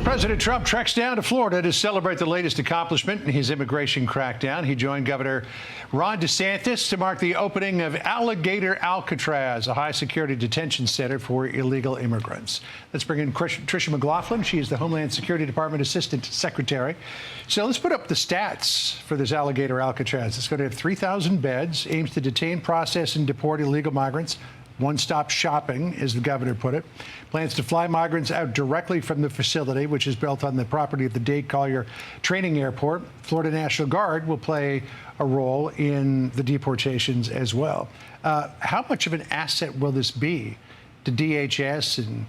President Trump treks down to Florida to celebrate the latest accomplishment in his immigration crackdown. He joined Governor Ron DeSantis to mark the opening of Alligator Alcatraz, a high-security detention center for illegal immigrants. Let's bring in Tricia McLaughlin. She is the Homeland Security Department Assistant Secretary. So let's put up the stats for this Alligator Alcatraz. It's going to have 3,000 beds, aims to detain, process, and deport illegal migrants. One-stop shopping, as the governor put it. Plans to fly migrants out directly from the facility, which is built on the property of the Dade Collier Training Airport. Florida National Guard will play a role in the deportations as well. How much of an asset will this be to DHS and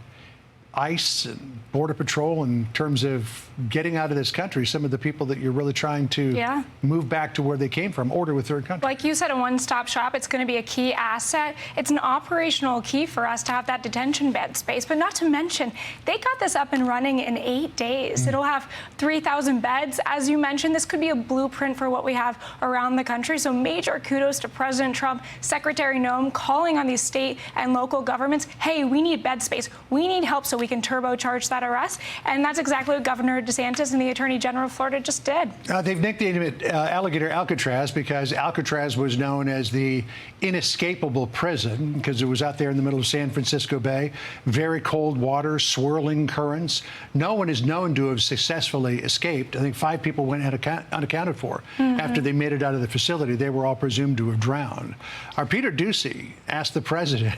ICE and Border Patrol in terms of getting out of this country some of the people that you're really trying to move back to where they came from, or to a third country? Like you said, a one-stop shop, it's going to be a key asset. It's an operational key for us to have that detention bed space, but not to mention, they got this up and running in 8 days. It'll have 3,000 beds. As you mentioned, this could be a blueprint for what we have around the country. So major kudos to President Trump, Secretary Noem, calling on these state and local governments, hey, we need bed space. We need help so we can turbocharge that arrest. And that's exactly what Governor DeSantis and the Attorney General of Florida just did. They've nicknamed it Alligator Alcatraz because Alcatraz was known as the inescapable prison because it was out there in the middle of San Francisco Bay. Very cold water, swirling currents. No one is known to have successfully escaped. I think 5 people went unaccounted for after they made it out of the facility. They were all presumed to have drowned. Our Peter Doocy asked the president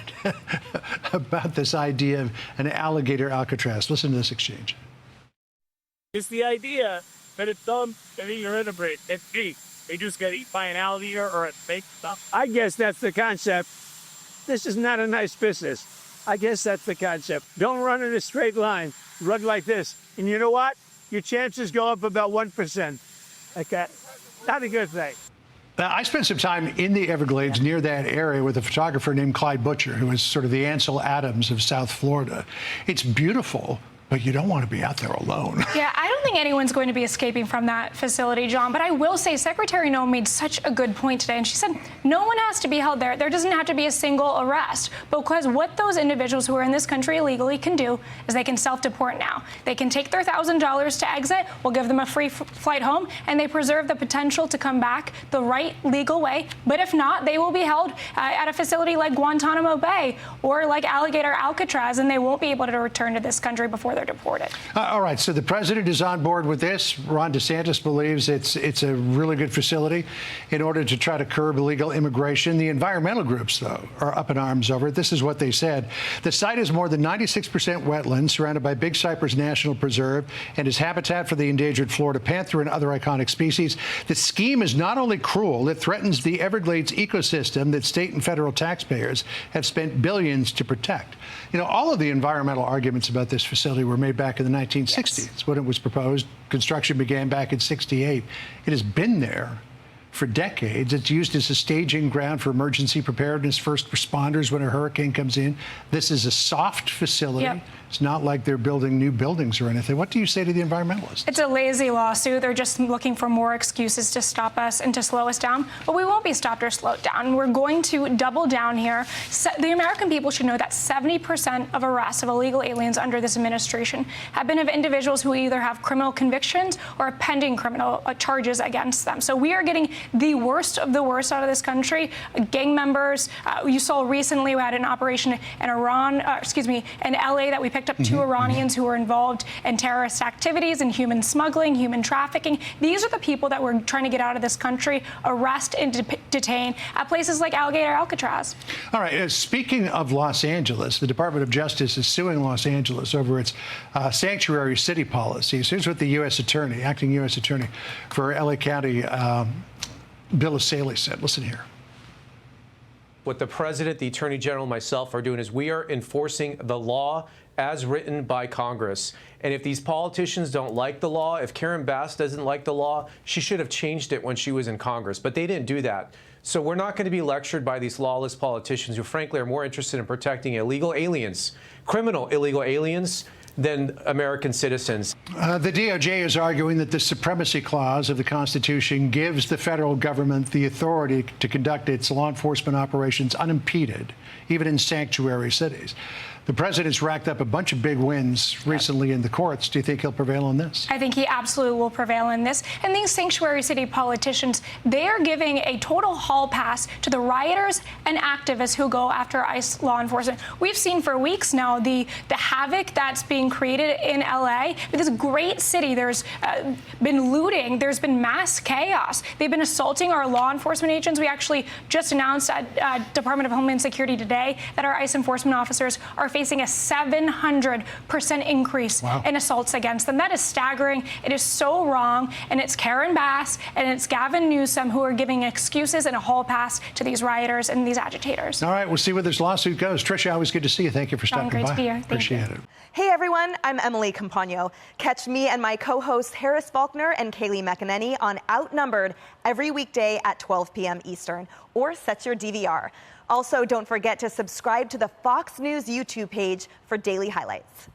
about this idea of an Alligator Alcatraz. Listen to this exchange. It's the idea that it's dumb and you're interbreed. It's cheap. They just get eaten by an alligator or a fake stuff. I guess that's the concept. This is not a nice business. I guess that's the concept. Don't run in a straight line. Run like this. And you know what? Your chances go up about 1%. Okay? Not a good thing. Now, I spent some time in the Everglades near that area with a photographer named Clyde Butcher, who is sort of the Ansel Adams of South Florida. It's beautiful, but you don't want to be out there alone. Yeah, I don't think anyone's going to be escaping from that facility, John, but I will say Secretary Noem made such a good point today, and she said no one has to be held there. There doesn't have to be a single arrest, because what those individuals who are in this country illegally can do is they can self-deport now. They can take their $1,000 to exit, we'll give them a free flight home, and they preserve the potential to come back the right legal way. But if not, they will be held at a facility like Guantanamo Bay or like Alligator Alcatraz, and they won't be able to return to this country before they're deported. All right, so the president is on board with this. Ron DeSantis believes it's a really good facility in order to try to curb illegal immigration. The environmental groups, though, are up in arms over it. This is what they said. The site is more than 96% wetland, surrounded by Big Cypress National Preserve, and is habitat for the endangered Florida panther and other iconic species. The scheme is not only cruel, it threatens the Everglades ecosystem that state and federal taxpayers have spent billions to protect. You know, all of the environmental arguments about this facility were made back in the 1960s when it was proposed. Construction began back in '68. It has been there for decades. It's used as a staging ground for emergency preparedness, first responders when a hurricane comes in. This is a soft facility. It's not like they're building new buildings or anything. What do you say to the environmentalists? It's a lazy lawsuit. They're just looking for more excuses to stop us and to slow us down. But we won't be stopped or slowed down. We're going to double down here. The American people should know that 70% of arrests of illegal aliens under this administration have been of individuals who either have criminal convictions or pending criminal charges against them. So we are getting the worst of the worst out of this country. Gang members. You saw recently we had an operation in in LA that we picked up 2 Iranians who were involved in terrorist activities and human smuggling, human trafficking. These are the people that we're trying to get out of this country, arrest and detain at places like Alligator Alcatraz. All right. Speaking of Los Angeles, the Department of Justice is suing Los Angeles over its sanctuary city policies. Here's what the U.S. Attorney, acting U.S. Attorney for LA County, Bill Asaley said. Listen here. What the president, the attorney general, and myself are doing is we are enforcing the law as written by Congress. And if these politicians don't like the law, if Karen Bass doesn't like the law, she should have changed it when she was in Congress. But they didn't do that. So we're not going to be lectured by these lawless politicians who, frankly, are more interested in protecting illegal aliens, criminal illegal aliens, than American citizens. The DOJ is arguing that the Supremacy Clause of the Constitution gives the federal government the authority to conduct its law enforcement operations unimpeded, even in sanctuary cities. The president's racked up a bunch of big wins recently in the courts. Do you think he'll prevail on this? I think he absolutely will prevail in this. And these sanctuary city politicians, they are giving a total hall pass to the rioters and activists who go after ICE law enforcement. We've seen for weeks now the havoc that's being created in LA. This great city, there's been looting, there's been mass chaos. They've been assaulting our law enforcement agents. We actually just announced at Department of Homeland Security today that our ICE enforcement officers are facing a 700% increase in assaults against them. That is staggering. It is so wrong. And it's Karen Bass and it's Gavin Newsom who are giving excuses and a hall pass to these rioters and these agitators. All right, we'll see where this lawsuit goes. Tricia, always good to see you. Thank you for stopping Great by. to be here. Thank Appreciate you. it. Hey everyone, I'm Emily Campagno. Catch me and my co-hosts Harris Faulkner and Kaylee McEnany on Outnumbered every weekday at 12 p.m. Eastern, or set your DVR. Also, don't forget to subscribe to the Fox News YouTube page for daily highlights.